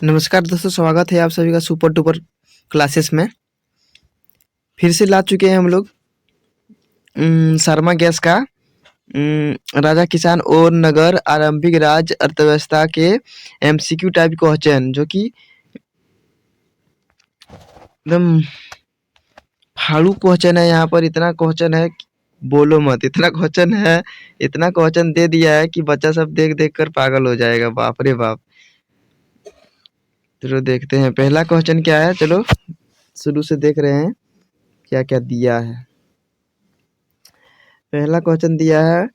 नमस्कार दोस्तों, स्वागत है आप सभी का सुपर डुपर क्लासेस में। फिर से ला चुके हैं हम लोग शर्मा गैस का राजा किसान और नगर आरंभिक राज्य अर्थव्यवस्था के एमसीक्यू टाइप क्वेश्चन, जो कि एकदम फाड़ू क्वेश्चन है। यहाँ पर इतना क्वेश्चन है कि बोलो मत, इतना क्वेश्चन है, इतना क्वेश्चन दे दिया है कि बच्चा सब देख देख कर पागल हो जाएगा। बाप रे बाप। चलो देखते हैं पहला क्वेश्चन क्या है। चलो शुरू से देख रहे हैं क्या क्या दिया है। पहला क्वेश्चन दिया है,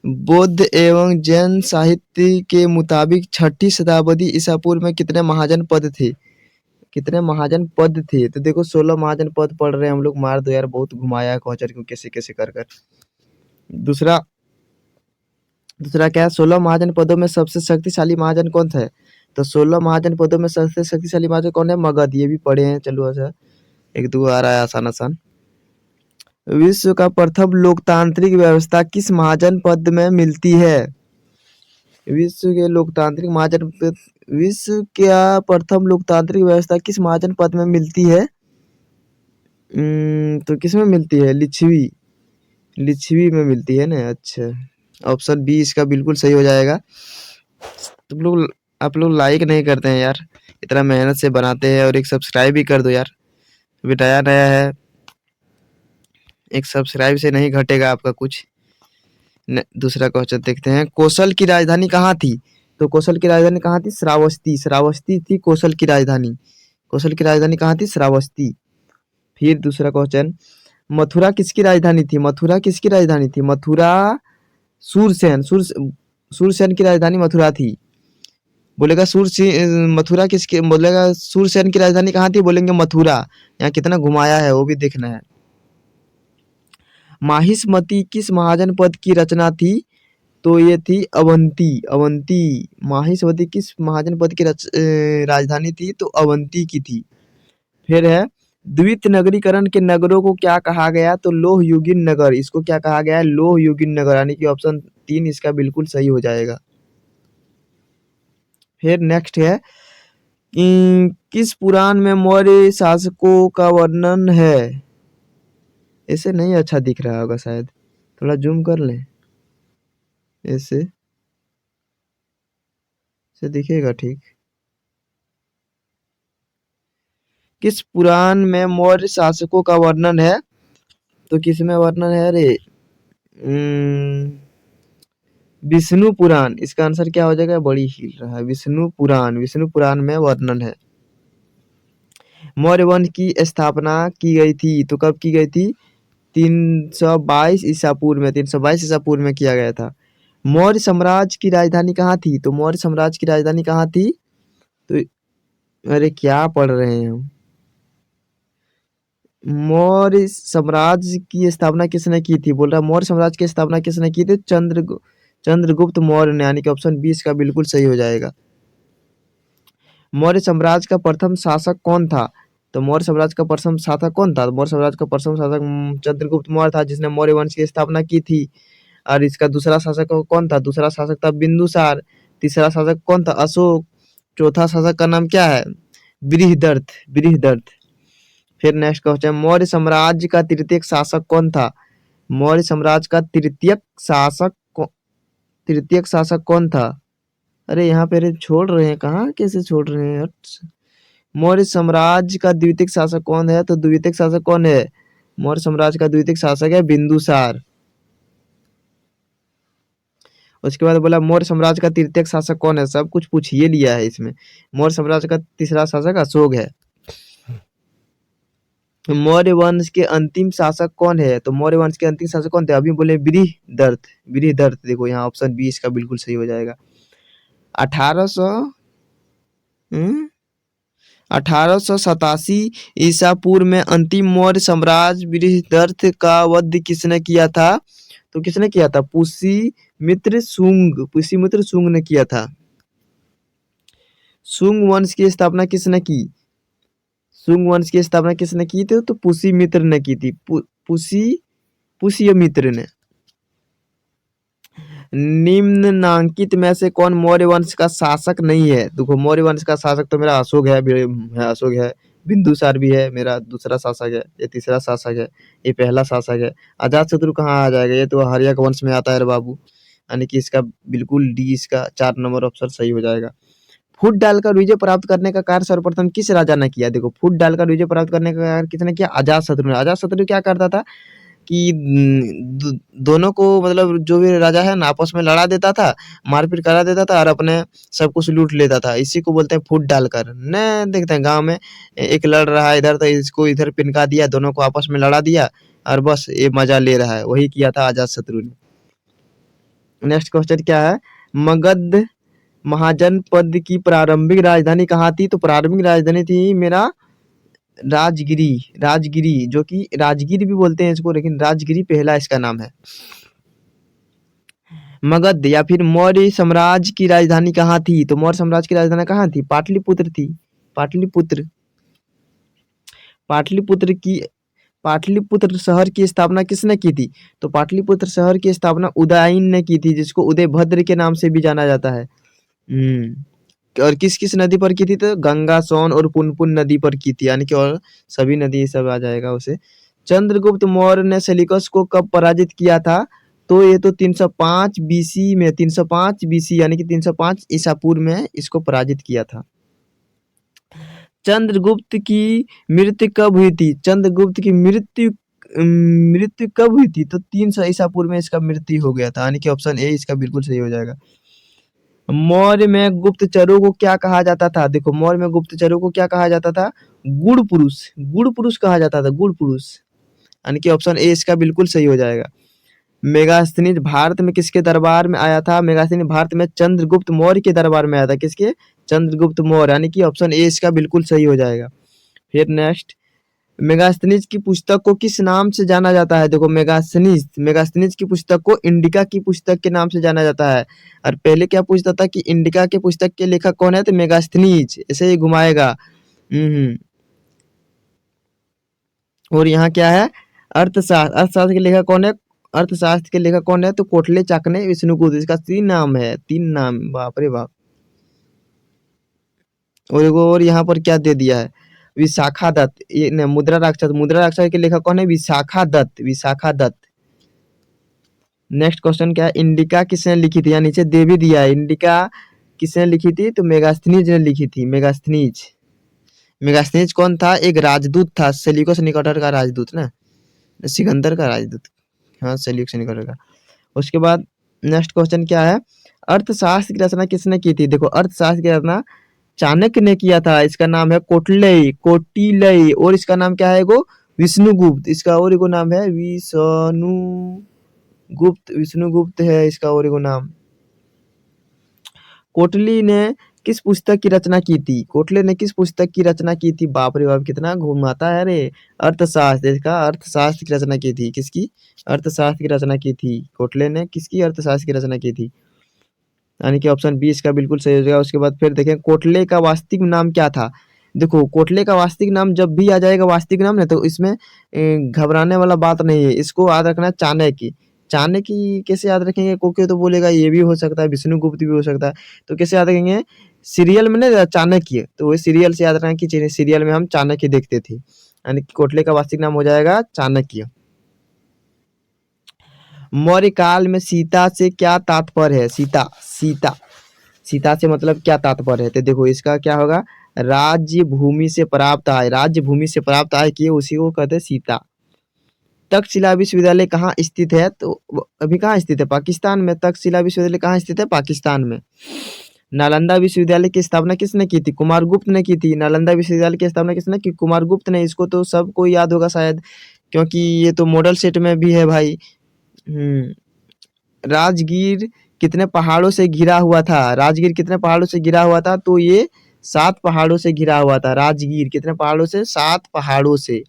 बौद्ध एवं जैन साहित्य के मुताबिक छठी शताब्दी ईसा पूर्व में कितने महाजन पद थे? कितने महाजन पद थे? तो देखो 16 महाजन पद पढ़ रहे हैं हम लोग। मार दो यार, बहुत घुमाया है क्वेश्चन को कैसे कैसे कर कर। दूसरा दूसरा क्या है, 16 महाजन पदों में सबसे शक्तिशाली महाजन कौन था? तो 16 महाजन पदों में सबसे शक्तिशाली महाजन कौन है? मगध। ये भी पढ़े हैं। चलो अच्छा, एक दो आ रहा है आसान आसान। विश्व का प्रथम लोकतांत्रिक व्यवस्था किस महाजन पद में मिलती है? विश्व के लोकतांत्रिक महाजन विश्व का प्रथम लोकतांत्रिक व्यवस्था किस महाजन पद में मिलती है? तो किस में मिलती है? लिच्छवी। लिच्छवी में मिलती है ना। अच्छा, ऑप्शन बी इसका बिल्कुल सही हो जाएगा। तुम लोग आप लोग लाइक नहीं करते हैं यार, इतना मेहनत से बनाते हैं। और एक सब्सक्राइब भी कर दो यार, बेटाया नया है। एक सब्सक्राइब से नहीं घटेगा आपका कुछ। दूसरा क्वेश्चन देखते हैं, कौशल की राजधानी कहाँ थी? तो कौशल की राजधानी कहाँ थी? श्रावस्ती। श्रावस्ती थी कौशल की राजधानी। कौशल की राजधानी कहाँ थी? श्रावस्ती। फिर दूसरा क्वेश्चन, मथुरा किसकी राजधानी थी? मथुरा किसकी राजधानी थी? मथुरा सूरसेन। सूरसेन की राजधानी मथुरा थी। बोलेगा मथुरा किसकी, बोलेगा सूरसेन की राजधानी कहाँ थी? बोलेंगे मथुरा। यहाँ कितना घुमाया है वो भी देखना है। माहिष्मती किस महाजन पद की रचना थी? तो ये थी अवंती। अवंती। माहिष्मती किस महाजन पद की राजधानी थी? तो अवंती की थी। फिर है, द्वित नगरीकरण के नगरों को क्या कहा गया? तो लोह युगीन नगर। इसको क्या कहा गया है? लोह युगीन नगर। यानी कि ऑप्शन 3 इसका बिल्कुल सही हो जाएगा। फिर नेक्स्ट है, किस पुराण में मौर्य शासकों का वर्णन है? ऐसे नहीं अच्छा दिख रहा होगा शायद, थोड़ा जूम कर लें। ऐसे से दिखेगा ठीक। किस पुराण में मौर्य शासकों का वर्णन है? तो किस में वर्णन है? अरे विष्णु पुराण। इसका आंसर क्या हो जाएगा? बड़ी हिल रहा है। विष्णु पुराण। विष्णु पुराण में वर्णन है। मौर्य वंश की स्थापना की गई थी तो कब की गई थी? 322 ईसा पूर्व में। 322 ईसा पूर्व में किया गया था। मौर्य साम्राज्य की राजधानी कहाँ थी? तो मौर्य साम्राज्य की राजधानी कहाँ थी? तो अरे क्या पढ़ रहे हैं हम। मौर्य साम्राज्य की स्थापना किसने की थी? बोल रहा मौर्य साम्राज्य की स्थापना किसने की थी? चंद्रगुप्त मौर्य ने। यानी कि ऑप्शन 20 का बिल्कुल सही हो जाएगा। मौर्य साम्राज्य का प्रथम शासक कौन था? तो मौर्य साम्राज्य का प्रथम शासक कौन था? मौर्य साम्राज्य का प्रथम शासक चंद्रगुप्त मौर्य था, जिसने मौर्य वंश की स्थापना की थी। और इसका दूसरा शासक कौन था? दूसरा शासक था बिंदुसार। तीसरा शासक कौन था? अशोक। चौथा शासक का नाम क्या है? बृहदर्थ। बृहदर्थ। फिर नेक्स्ट क्वेश्चन, मौर्य साम्राज्य का तृतीय शासक कौन था? मौर्य साम्राज्य का तृतीय शासक कौन था? अरे यहाँ पे छोड़ रहे हैं, कहाँ कैसे छोड़ रहे हैं? मौर्य साम्राज्य का द्वितीय शासक कौन है? तो द्वितीय शासक कौन है? मौर्य साम्राज्य का द्वितीय शासक है बिंदुसार। उसके बाद बोला मौर्य साम्राज्य का तृतीय शासक कौन है? सब कुछ पूछ ही लिया है इसमें। मौर्य साम्राज्य का तीसरा शासक अशोक है। मौर्य वंश के अंतिम शासक कौन है? तो मौर्य वंश के अंतिम शासक कौन थे? अभी बोले बृहदर्थ। बृहदर्थ। देखो यहाँ ऑप्शन 20 का बिल्कुल सही हो जाएगा। 1887 ईसा पूर्व में अंतिम मौर्य साम्राज्य बृहदर्थ का वध किसने किया था? तो किसने किया था? पुष्यमित्र शुंग। पुष्यमित्र शुंग ने किया था। शुंग वंश की स्थापना किसने की? शुंग वंश की स्थापना किसने की थी? तो पुष्यमित्र ने की थी। पुष्यमित्र ने। निम्नलिखित में से कौन मौर्य वंश का शासक नहीं है? देखो मौर्य वंश का शासक तो मेरा अशोक है, अशोक है, बिंदुसार भी है, मेरा दूसरा शासक है, ये तीसरा शासक है, ये पहला शासक है। अजातशत्रु कहाँ आ जाएगा? ये तो हर्यक वंश में आता है रे बाबू। यानी कि इसका बिल्कुल डी, इसका 4 नंबर ऑप्शन सही हो जाएगा। फूट डालकर विजय प्राप्त करने का कार्य सर्वप्रथम किस राजा ने किया? देखो फूट डालकर विजय प्राप्त करने का कार्य किसने किया? अजातशत्रु ने। अजातशत्रु क्या करता था कि दोनों को मतलब जो भी राजा है ना आपस में लड़ा देता था, मारपीट करा देता था और अपने सब कुछ लूट लेता था। इसी को बोलते हैं फूट डालकर। न देखते हैं गांव में एक लड़ रहा है इधर, तो इसको इधर पिनका दिया, दोनों को आपस में लड़ा दिया और बस ये मजा ले रहा है। वही किया था अजातशत्रु ने। नेक्स्ट क्वेश्चन क्या है? मगध महाजनपद की प्रारंभिक राजधानी कहाँ थी? तो प्रारंभिक राजधानी थी मेरा राजगिरी। राजगिरी, जो कि राजगिरी भी बोलते हैं इसको, लेकिन राजगिरी पहला इसका नाम है। मगध या फिर मौर्य साम्राज्य की राजधानी कहाँ थी? तो मौर्य साम्राज्य की राजधानी कहाँ थी? पाटलिपुत्र थी। पाटलिपुत्र। पाटलिपुत्र की पाटलिपुत्र शहर की स्थापना किसने की थी? तो पाटलिपुत्र शहर की स्थापना उदयन ने की थी, जिसको उदयभद्र के नाम से भी जाना जाता है। और किस किस नदी पर की थी? तो गंगा, सोन और पुनपुन नदी पर की थी। यानी कि और सभी नदी सब आ जाएगा उसे। चंद्रगुप्त मौर्य ने सेल्यूकस को कब पराजित किया था? तो ये तो 305 बीसी में, 305 बीसी यानी कि 305 ईसा पूर्व में इसको पराजित किया था। चंद्रगुप्त की मृत्यु कब हुई थी? चंद्रगुप्त की मृत्यु कब हुई थी? तो 300 ईसा पूर्व में इसका मृत्यु हो गया था। यानी कि ऑप्शन ए इसका बिल्कुल सही हो जाएगा। मौर्य में गुप्तचरों को क्या कहा जाता था? देखो मौर्य में गुप्तचरों को क्या कहा जाता था? गुड़ पुरुष। गुड़ पुरुष कहा जाता था, गुड़ पुरुष। यानी कि ऑप्शन ए इसका बिल्कुल सही हो जाएगा। मेगास्थनीज भारत में किसके दरबार में आया था? मेगास्थनीज भारत में चंद्रगुप्त मौर्य के दरबार में आया था। किसके? चंद्रगुप्त मौर्य। यानी कि ऑप्शन ए इसका बिल्कुल सही हो जाएगा। फिर नेक्स्ट, मेगास्थनीज की पुस्तक को किस नाम से जाना जाता है? देखो मेगास्थनीज की पुस्तक को इंडिका की पुस्तक के नाम से जाना जाता है। और पहले क्या पूछता था कि इंडिका के पुस्तक के लेखक कौन है? तो मेगास्थनीज, ऐसे ही घुमाएगा। और यहाँ क्या है? अर्थशास्त्र। अर्थशास्त्र के लेखक कौन है? अर्थशास्त्र के लेखक कौन है? तो कोटले, चाकने, विष्णुगुप्त। इसका 3 नाम है, 3 नाम। बाप रे बाप। और यहाँ पर क्या दे दिया है? विशाखा दत्त। ये न, मुद्रा राक्षस। मुद्रा राक्षस के लेखक कौन है? विशाखा दत्त। विशाखा दत्त। नेक्स्ट क्वेश्चन क्या है? इंडिका किसने लिखी थी? यहाँ नीचे दे भी दिया है। इंडिका किसने लिखी थी? तो मेगास्थनीज ने लिखी थी। मेगास्थनीज। मेगास्थनीज कौन था? एक राजदूत था, सेल्यूकस निकेटर का राजदूत ना, सिकंदर का राजदूत। हाँ, सेल्यूकस निकेटर का। उसके बाद नेक्स्ट क्वेश्चन क्या है? अर्थशास्त्र की रचना किसने की थी? देखो अर्थशास्त्र की रचना चाणक्य ने किया था। इसका नाम है कोटिलय। और इसका नाम क्या है? वो विष्णुगुप्त। इसका और एगो नाम है विष्णुगुप्त है इसका और एगो नाम। कोटली ने किस पुस्तक की रचना की थी? कोटले ने किस पुस्तक की रचना की थी? बाप रे बाप, कितना घुमाता है रे। अर्थशास्त्र। इसका अर्थशास्त्र की रचना की थी। किसकी? अर्थशास्त्र की रचना की थी। कोटले ने किसकी अर्थशास्त्र की रचना की थी? यानी कि ऑप्शन बी इसका बिल्कुल सही हो जाएगा। उसके बाद फिर देखें कोटले का वास्तविक नाम क्या था? देखो कोटले का वास्तविक नाम जब भी आ जाएगा वास्तविक नाम ना, तो इसमें घबराने वाला बात नहीं है। इसको याद रखना चाणक्य। चाणक्य कैसे याद रखेंगे? क्योंकि तो बोलेगा ये भी हो सकता है, विष्णुगुप्त भी हो सकता है। तो कैसे याद रखेंगे? सीरियल में ना चाणक्य, तो वही सीरियल से याद रखना कि सीरियल में हम चाणक्य देखते थे। यानी कि कोटले का वास्तविक नाम हो जाएगा चाणक्य। मौर्य काल में सीता से क्या तात्पर्य है? सीता से मतलब क्या तात्पर्य है? तो देखो इसका क्या होगा? राज्य भूमि से प्राप्त आय। राज्य भूमि से प्राप्त आय की उसी को कहते हैं सीता। तक्षशिला विश्वविद्यालय कहाँ स्थित है? तो अभी कहाँ स्थित है? पाकिस्तान में। तक्षशिला विश्वविद्यालय कहाँ स्थित है? पाकिस्तान में। नालंदा विश्वविद्यालय की स्थापना किसने की थी? कुमारगुप्त ने की थी। नालंदा विश्वविद्यालय की स्थापना किसने की? कुमारगुप्त ने। इसको तो सबको याद होगा शायद, क्योंकि ये तो मॉडल सेट में भी है भाई। राजगीर कितने पहाड़ों से घिरा हुआ था? राजगीर कितने पहाड़ों से घिरा हुआ था? तो ये 7 पहाड़ों से घिरा हुआ था। राजगीर कितने पहाड़ों से? 7 पहाड़ों से।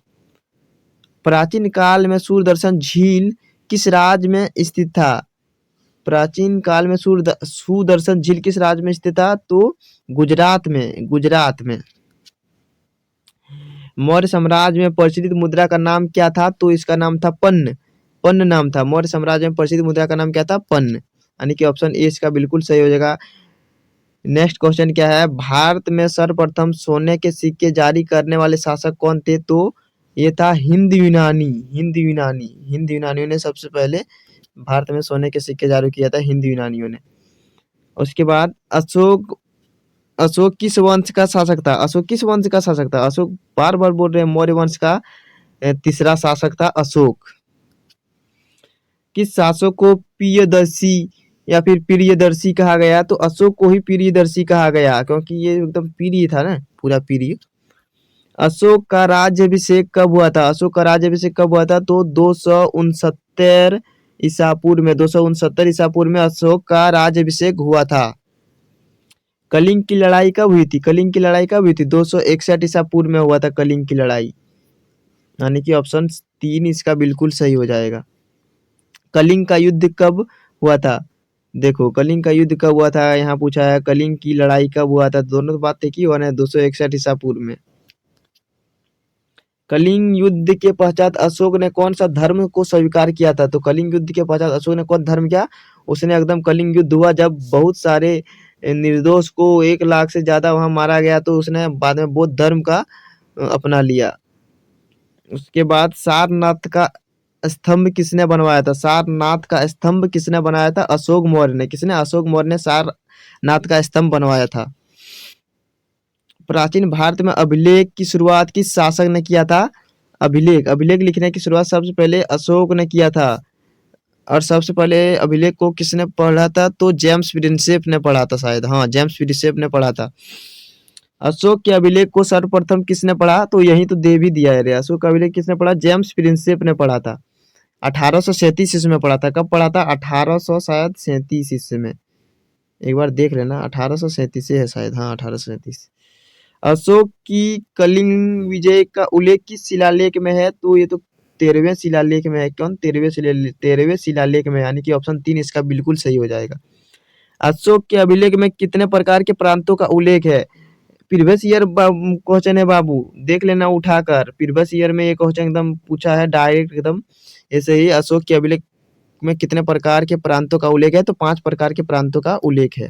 प्राचीन काल में सूरदर्शन झील किस राज्य में स्थित था? प्राचीन काल में सुदर्शन झील किस राज्य में स्थित था? तो गुजरात में। मौर्य साम्राज्य में प्रचलित मुद्रा का नाम क्या था? तो इसका नाम था पन्न नाम था। मौर्य साम्राज्य में प्रचलित मुद्रा का नाम क्या था? पन्न। यानी कि ऑप्शन ए इसका बिल्कुल सही हो जाएगा। नेक्स्ट क्वेश्चन क्या है, भारत में सर्वप्रथम सोने के सिक्के जारी करने वाले शासक कौन थे? तो ये था हिंद यूनानी। हिंद यूनानियों ने सबसे पहले भारत में सोने के सिक्के जारी किया था, हिंद यूनानियों ने। उसके बाद अशोक अशोक किस वंश का शासक था? अशोक किस वंश का शासक था? अशोक बार बार बोल रहे हैं, मौर्य वंश का तीसरा शासक था अशोक। किस शासक को प्रियदर्शी या फिर प्रियदर्शी कहा गया? तो अशोक को ही प्रियदर्शी कहा गया, क्योंकि ये एकदम प्रिय था ना, पूरा प्रिय। अशोक का राज्याभिषेक कब हुआ था? अशोक का राज्याभिषेक कब हुआ था? तो 269 ईसा पूर्व में, 269 ईसा पूर्व में अशोक का राज्याभिषेक हुआ था। कलिंग की लड़ाई कब हुई थी? कलिंग की लड़ाई कब हुई थी? 261 ईसा पूर्व में हुआ था कलिंग की लड़ाई, यानी कि ऑप्शन 3 इसका बिल्कुल सही हो जाएगा। कलिंग का युद्ध कब हुआ था? देखो कलिंग का युद्ध कब हुआ था, यहाँ पूछा है कलिंग की लड़ाई कब हुआ था। दोनों तो बात एक ही हुआ ना, 261 ईसा पूर्व में। कलिंग युद्ध के पश्चात अशोक ने कौन सा धर्म को स्वीकार किया था? तो कलिंग युद्ध के पश्चात अशोक ने कौन धर्म किया? उसने एकदम, कलिंग युद्ध हुआ जब बहुत सारे निर्दोष को 1 लाख से ज्यादा वहां मारा गया, तो उसने बाद में बौद्ध धर्म का अपना लिया। उसके बाद सारनाथ का स्तंभ किसने बनवाया था? सारनाथ का स्तंभ किसने बनाया था? अशोक मौर्य ने। किसने? अशोक मौर्य ने सारनाथ का स्तंभ बनवाया था। प्राचीन भारत में अभिलेख की शुरुआत किस शासक ने किया था? अभिलेख लिखने की शुरुआत सबसे पहले अशोक ने किया था। और सबसे पहले अभिलेख को किसने पढ़ा था? तो जेम्स प्रिंसेप ने पढ़ा था शायद, हाँ जेम्स प्रिंसेप ने पढ़ा था। अशोक के अभिलेख को सर्वप्रथम किसने पढ़ा? तो यही तो दे भी दिया है रे, अशोक का अभिलेख किसने पढ़ा? जेम्स प्रिंसेप ने पढ़ा था। 1837 ईस्वी में पढ़ा था। कब पढ़ा था? 1800 शायद 37 ईस्वी में, एक बार देख लेना, 1837 है शायद, हाँ 1837। अशोक की कलिंग विजय का उल्लेख किस शिलालेख में है? तो ये तो 13वें शिलालेख में है। कौन? 13वें शिलालेख में, यानी कि ऑप्शन 3 इसका बिल्कुल सही हो जाएगा। अशोक के अभिलेख में कितने प्रकार के प्रांतों का उल्लेख है? प्रीवियस ईयर क्वेश्चन है बाबू, देख लेना उठाकर। प्रीवियस ईयर में ये क्वेश्चन एकदम पूछा है डायरेक्ट एकदम ऐसे ही। अशोक के अभिलेख में कितने प्रकार के प्रांतों का उल्लेख है? तो 5 प्रकार के प्रांतों का उल्लेख है।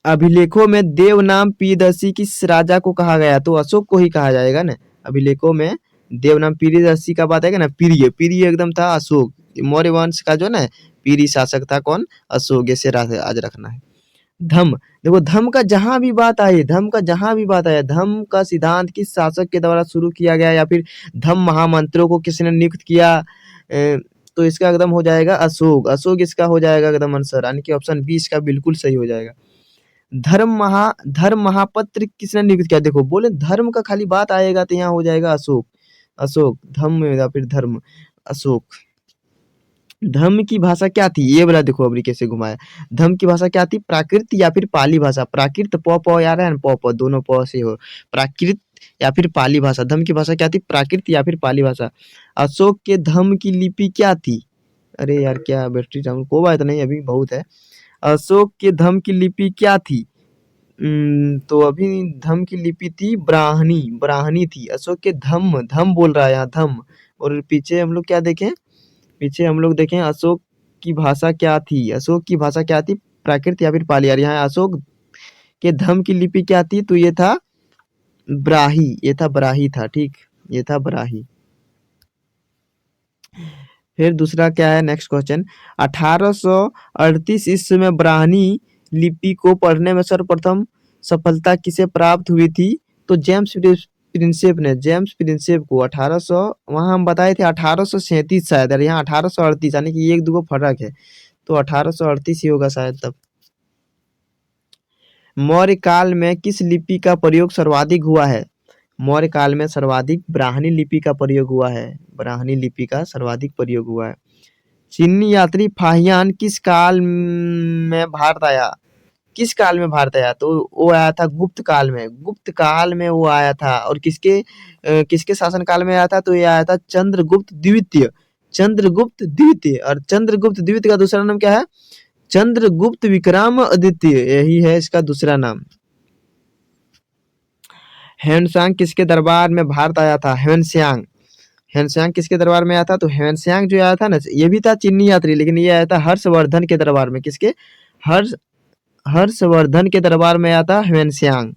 अभिलेखों में देवनाम प्रियदर्शी किस राजा को कहा गया? तो अशोक को ही कहा जाएगा ना। अभिलेखों में देवनाम प्रियदर्शी का बात है ना, प्रिय एकदम था अशोक। मौर्य वंश का जो ना प्रिय शासक था कौन? अशोक। ऐसे आज रखना है। धम्म, देखो धम्म का जहां भी बात आई, धम्म का सिद्धांत किस शासक के द्वारा शुरू किया गया, या फिर धम्म महामंत्रों को किसने नियुक्त किया? तो इसका एकदम हो जाएगा अशोक इसका हो जाएगा एकदम आंसर, यानी कि ऑप्शन बी इसका बिल्कुल सही हो जाएगा। धर्म महापत्र किसने नियुक्त किया? देखो बोले धर्म का खाली बात आएगा तो यहाँ हो जाएगा अशोक धम्म या फिर धर्म, अशोक। धम्म की भाषा क्या थी? ये वाला देखो अभी कैसे घुमाया। धम्म की भाषा क्या थी? प्राकृत या फिर पाली भाषा। प्राकृत प आ रहा है ना, प दोनों प से हो, प्राकृत या फिर पाली भाषा। धम्म की भाषा क्या थी? प्राकृत या फिर पाली भाषा। अशोक के धम्म की लिपि क्या थी? अरे यार क्या बैटरी डाउन, कोई बात नहीं, अभी बहुत है। अशोक के धम्म की लिपि क्या थी? तो अभी धम्म की लिपि थी ब्राह्मणी थी। अशोक के धम्म बोल रहा है यहाँ, धम्म। और पीछे हम लोग क्या देखें? पीछे हम लोग देखें अशोक की भाषा क्या थी? अशोक की भाषा क्या थी? प्राकृत या फिर पाली। यार यहाँ अशोक के धम्म की लिपि क्या थी? तो ये था ब्राही था, ठीक, ये था ब्राही। फिर दूसरा क्या है, नेक्स्ट क्वेश्चन। 1838 ईस्वी में ब्राह्मणी लिपि को पढ़ने में सर्वप्रथम सफलता किसे प्राप्त हुई थी? तो जेम्स प्रिंसेप को 1800, वहां हम बताए थे 1837 शायद, और यहाँ 1838, यानी कि एक दो फर्क है, तो 1838 ही होगा शायद तब। मौर्य काल में किस लिपि का प्रयोग सर्वाधिक हुआ है? मौर्य काल में सर्वाधिक ब्राह्मणी लिपि का प्रयोग हुआ है। ब्राह्मणी लिपि का सर्वाधिक प्रयोग हुआ है। चीनी यात्री फाहियान किस काल में भारत आया? किस काल में भारत आया? तो वो आया था गुप्त काल में। गुप्त काल में वो आया था। और किसके शासन काल में आया था? तो ये आया था चंद्रगुप्त द्वितीय। और चंद्रगुप्त द्वितीय का दूसरा नाम क्या है? चंद्रगुप्त विक्रमादित्य, यही है इसका दूसरा नाम। ह्वेनसांग किसके दरबार में भारत आया था? ह्वेनसांग ह्वेनसांग किसके दरबार में आया था? तो ह्वेनसांग जो आया था ना, ये भी था चीनी यात्री, लेकिन ये आया था हर्षवर्धन के दरबार में। किसके? हर्ष हर्षवर्धन के दरबार में आया था ह्वेनसांग।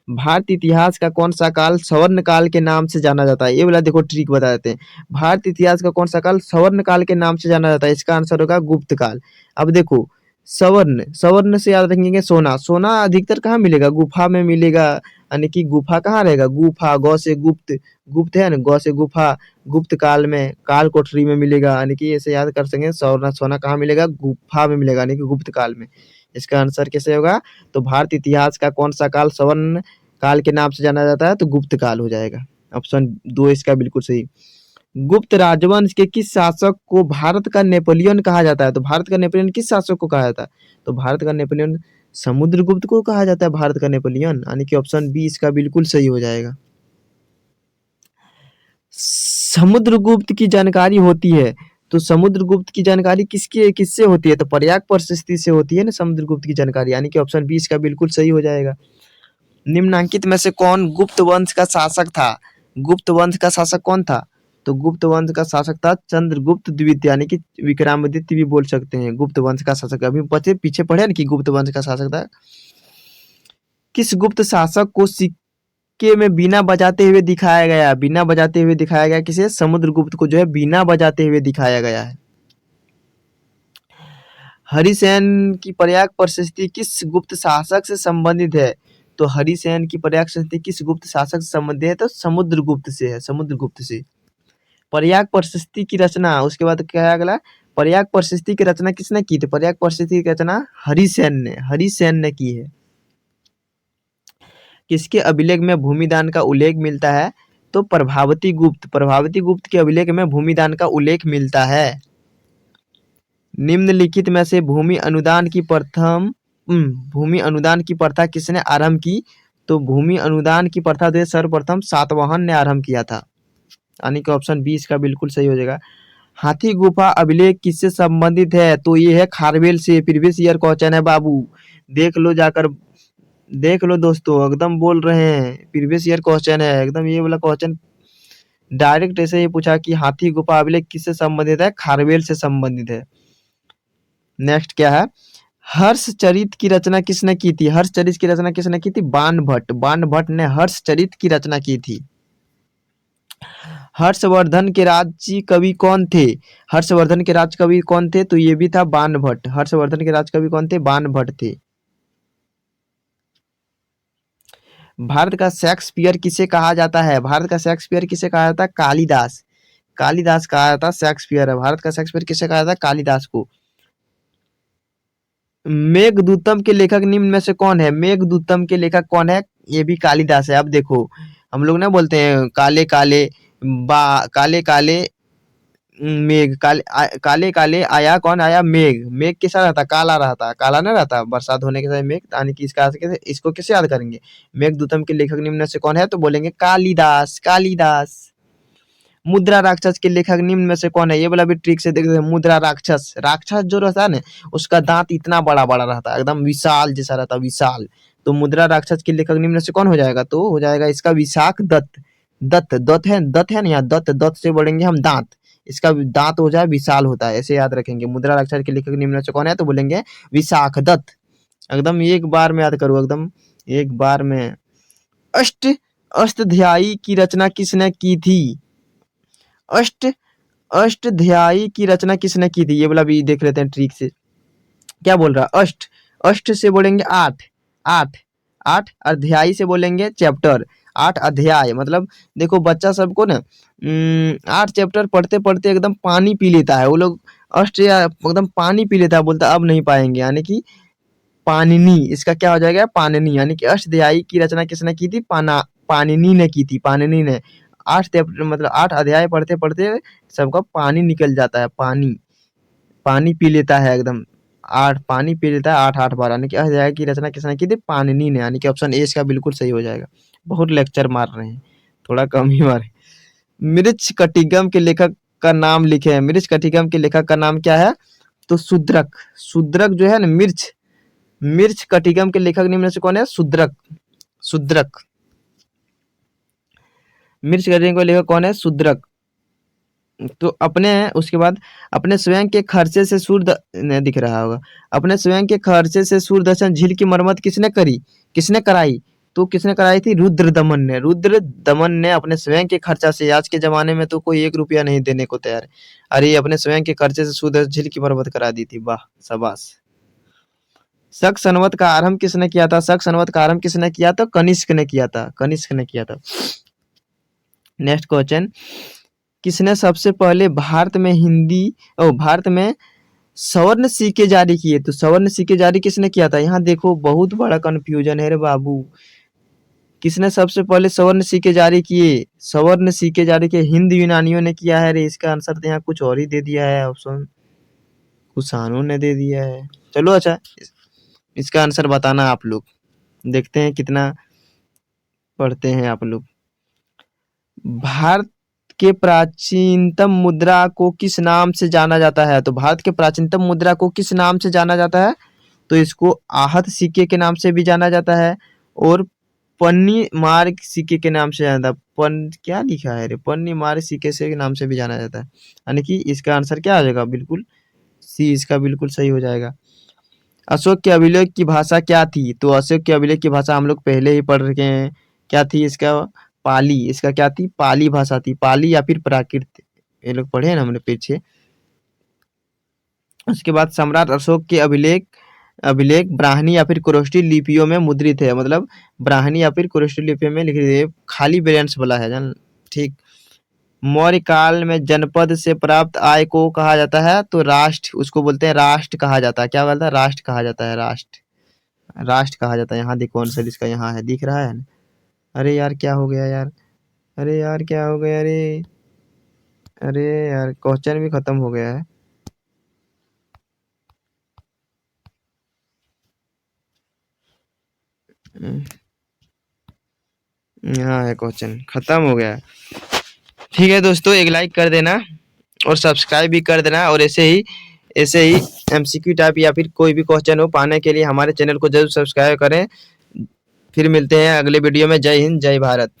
भारत इतिहास का कौन सा काल स्वर्ण काल के नाम से जाना जाता है? ये वाला देखो ट्रिक बता देते हैं। भारत इतिहास का कौन सा काल स्वर्ण काल के नाम से जाना जाता है? इसका आंसर होगा गुप्त काल। अब देखो, स्वर्ण, स्वर्ण से याद रखेंगे सोना। सोना अधिकतर कहाँ मिलेगा? गुफा में मिलेगा, यानी कि गुफा कहाँ रहेगा? गुफा, गौ से गुप्त, गुप्त है ना, गौ से गुफा, गुप्त काल में, काल कोठरी में मिलेगा, यानी कि ऐसे याद कर सकेंगे। सोना, सोना कहाँ मिलेगा? गुफा में मिलेगा, यानी कि गुप्त काल में। इसका आंसर कैसे होगा? तो भारत इतिहास का कौन सा काल स्वर्ण काल के नाम से जाना जाता है? तो गुप्त काल हो जाएगा। ऑप्शन 2 इसका बिल्कुल सही। गुप्त राजवंश के किस शासक को भारत का नेपोलियन कहा जाता है? तो भारत का नेपोलियन किस शासक को कहा जाता है? तो भारत का नेपोलियन समुद्रगुप्त को कहा जाता है, भारत का नेपोलियन, यानी कि ऑप्शन बी इसका बिल्कुल सही हो जाएगा। समुद्रगुप्त की जानकारी होती है, तो समुद्रगुप्त की जानकारी किससे होती है? तो पर्याक प्रशस्ति से होती है ना समुद्रगुप्त की जानकारी, यानी कि ऑप्शन बी इसका बिल्कुल सही हो जाएगा। निम्नलिखित में से कौन गुप्त वंश का शासक था? गुप्त वंश का शासक कौन था? तो गुप्त वंश का शासक था चंद्रगुप्त द्वितीय, यानी कि विक्रमादित्य भी बोल सकते हैं। गुप्त वंश का शासक, अभी पीछे पढ़े ना कि गुप्त वंश का शासक था। किस गुप्त शासक को सिक्के में बीना बजाते हुए दिखाया गया? बीना बजाते हुए दिखाया गया किसे? समुद्रगुप्त को जो है बीना बजाते हुए दिखाया गया है। हरिसेन की प्रयाग प्रशस्ति किस गुप्त शासक से संबंधित है? तो हरिसेन की प्रयाग प्रशस्ति किस गुप्त शासक से संबंधित है? तो समुद्रगुप्त से है, समुद्रगुप्त से। प्रयाग प्रशस्ति की रचना, उसके बाद क्या अगला? प्रयाग प्रशस्ति की रचना किसने की थी? प्रयाग प्रशस्ति की रचना हरिसेन ने की है। किसके अभिलेख में भूमिदान का उल्लेख मिलता है? तो प्रभावती गुप्त के अभिलेख में भूमिदान का उल्लेख मिलता है। निम्नलिखित में से भूमि अनुदान की प्रथा किसने आरंभ की? तो भूमि अनुदान की प्रथा जो सर्वप्रथम सातवाहन ने आरंभ किया था, यानी कि ऑप्शन बी इसका बिल्कुल सही हो जाएगा। हाथी गुफा अभिलेख किससे संबंधित है? तो ये है खारवेल से। प्रीवियस ईयर क्वेश्चन है बाबू, देख लो जाकर, देख लो दोस्तों, एकदम बोल रहे हैं प्रीवियस ईयर क्वेश्चन है एकदम। ये वाला क्वेश्चन डायरेक्ट ऐसे ही पूछा कि हाथी गुफा अभिलेख किससे संबंधित है? खारवेल से संबंधित है। नेक्स्ट क्या है? हर्षचरित की रचना किसने की थी? हर्षचरित की रचना किसने की थी? बाणभट्ट ने हर्षचरित की रचना की थी। हर्षवर्धन के राज्य कवि कौन थे? हर्षवर्धन के राज कवि कौन थे? तो ये भी था बाणभट्ट। हर्षवर्धन के राज कवि कौन थे? बाणभट्ट थे। भारत का शेक्सपियर किसे कहा जाता है? भारत का शेक्सपियर किसे कहा जाता है? कालिदास। कालिदास कहा जाता है शेक्सपियर है। भारत का शेक्सपियर किसे कहा जाता है? कालिदास को। मेघदूतम के लेखक निम्न में से कौन है? मेघदूतम के लेखक कौन है? ये भी कालिदास है। अब देखो, हम लोग ना बोलते हैं काले काले काले काले मेघ, काले काले आया, कौन आया? मेघ। मेघ कैसा रहता? काला रहता, काला ना रहता बरसात होने के समय मेघ, यानी कि इसको कैसे याद करेंगे? मेघदूतम के लेखक निम्न में से कौन है? तो बोलेंगे कालिदास। कालिदास। मुद्रा राक्षस के लेखक निम्न में से कौन है? ये वाला भी ट्रिक से देखते हैं। मुद्रा राक्षस, राक्षस जो रहता है ना, उसका दांत इतना बड़ा बड़ा रहता है, एकदम विशाल जैसा रहता है, विशाल। तो मुद्रा राक्षस के लेखक निम्न में से कौन हो जाएगा? तो हो जाएगा इसका विशाख दत्त। दत्त है ना, यहाँ दत्त, दत्त से बोलेंगे हम दांत, इसका दांत हो जाए विशाल होता है, ऐसे याद रखेंगे। मुद्रा राक्षस के लेखक निम्न में से कौन है? तो बोलेंगे विशाख दत्त। एकदम एक बार में याद करो, एकदम एक बार में। अष्ट अष्टध्यायी की रचना किसने की थी? अष्ट अष्टध्यायी की रचना किसने की थी? ये वाला भी देख लेते हैं ट्रिक से। क्या बोल रहा है? अष्ट, अष्ट से बोलेंगे आठ, आठ, आठ अध्यायी से बोलेंगे चैप्टर। आठ अध्याय मतलब देखो बच्चा सबको ना 8 चैप्टर पढ़ते पढ़ते एकदम पानी पी लेता है वो लोग। अष्ट या एकदम पानी पी लेता है, बोलता अब नहीं पाएंगे, यानी कि पाणिनि। इसका क्या हो जाएगा? पाणिनि, यानी कि अष्टध्यायी की रचना किसने की थी? पाणिनि ने की थी, पाणिनि ने। 8 चैप्टर मतलब 8 अध्याय पढ़ते पढ़ते सबका पानी निकल जाता है, पानी, पानी पी लेता है एकदम। 8 पानी पी लेता है 8 बार, यानी कि अध्याय की रचना किसने की थी? पाणिनि ने, यानी कि ऑप्शन ए इसका बिल्कुल सही हो जाएगा। बहुत लेक्चर मार रहे हैं, थोड़ा कम ही मारे। मृच्छकटिगम के लेखक का नाम लिखे हैं। मृच्छकटिगम के लेखक का नाम क्या है? तो शूद्रक। शूद्रक जो है ना, मृच्छकटिगम के लेखक निम्न में से कौन है? शूद्रक। शूद्रक। मिर्च गरीब को लेखक कौन है? शूद्रक। तो अपने उसके बाद अपने स्वयं के खर्चे से नहीं दिख रहा होगा। अपने स्वयं के खर्चे से सूरदर्शन झील की मरम्मत किसने करी? किसने कराई? तो किसने कराई थी? रुद्रदमन ने। रुद्रदमन ने अपने स्वयं के खर्चा से, आज के जमाने में तो कोई 1 रुपया नहीं देने को तैयार है। अरे अपने स्वयं के खर्चे से सूरदर्शन झील की मरम्मत करा दी थी। वाह, शाबाश। शक संवत का आरंभ किसने किया था? शक संवत का आरंभ किसने किया था? कनिष्क ने किया था। कनिष्क ने किया था। नेक्स्ट क्वेश्चन, किसने सबसे पहले भारत में सवर्ण सिक्के जारी किए? तो सवर्ण सिक्के जारी किसने किया था? यहाँ देखो बहुत बड़ा कंफ्यूजन है रे बाबू। किसने सबसे पहले सवर्ण सिक्के जारी किए? सवर्ण सिक्के जारी किए हिंद यूनानियों ने किया है रे। इसका आंसर तो यहाँ कुछ और ही दे दिया है, ऑप्शन कुषाणों ने दे दिया है। चलो अच्छा, इसका आंसर बताना आप लोग, देखते हैं कितना पढ़ते हैं आप लोग। भारत के प्राचीनतम मुद्रा को किस नाम से जाना जाता है? तो भारत के प्राचीनतम मुद्रा को किस नाम से जाना जाता है? तो इसको आहत सिक्के के नाम से भी जाना जाता है और पन्नी मार्ग सिक्के के नाम से जाना जाता है। क्या लिखा है रे? पन्नी मार्ग सिक्के से नाम से भी जाना जाता है। यानी कि इसका आंसर क्या आ जाएगा? बिल्कुल सी इसका बिल्कुल सही हो जाएगा। अशोक के अभिलेख की भाषा क्या थी? तो अशोक के अभिलेख की भाषा हम लोग पहले ही पढ़ रखे हैं। क्या थी इसका? पाली। इसका क्या थी? पाली भाषा थी। पाली या फिर प्राकृत, ये लोग पढ़े हैं ना हमने पीछे। उसके बाद सम्राट अशोक के अभिलेख अभिलेख ब्राह्मणी या फिर कुरोष्टी लिपियों में मुद्रित है। मतलब ब्राह्मणी या फिर कुरोष्टी लिपियों में लिख है, खाली बैलेंस वाला है जान। ठीक। मौर्य काल में जनपद से प्राप्त आय को कहा जाता है? तो राष्ट्र, उसको बोलते हैं राष्ट्र कहा जाता है। क्या बोलता है? राष्ट्र कहा जाता है। राष्ट्र कहा जाता है। यहाँ देखो आंसर इसका यहाँ है, दिख रहा है ना? अरे यार क्या हो गया यार? अरे यार क्या हो गया रे? अरे यार क्वेश्चन भी खत्म हो गया है। यहाँ है, क्वेश्चन खत्म हो गया है। ठीक है दोस्तों, एक लाइक कर देना और सब्सक्राइब भी कर देना, और ऐसे ही एमसीक्यू टाइप या फिर कोई भी क्वेश्चन हो पाने के लिए हमारे चैनल को जरूर सब्सक्राइब करें। फिर मिलते हैं अगले वीडियो में। जय हिंद, जय भारत।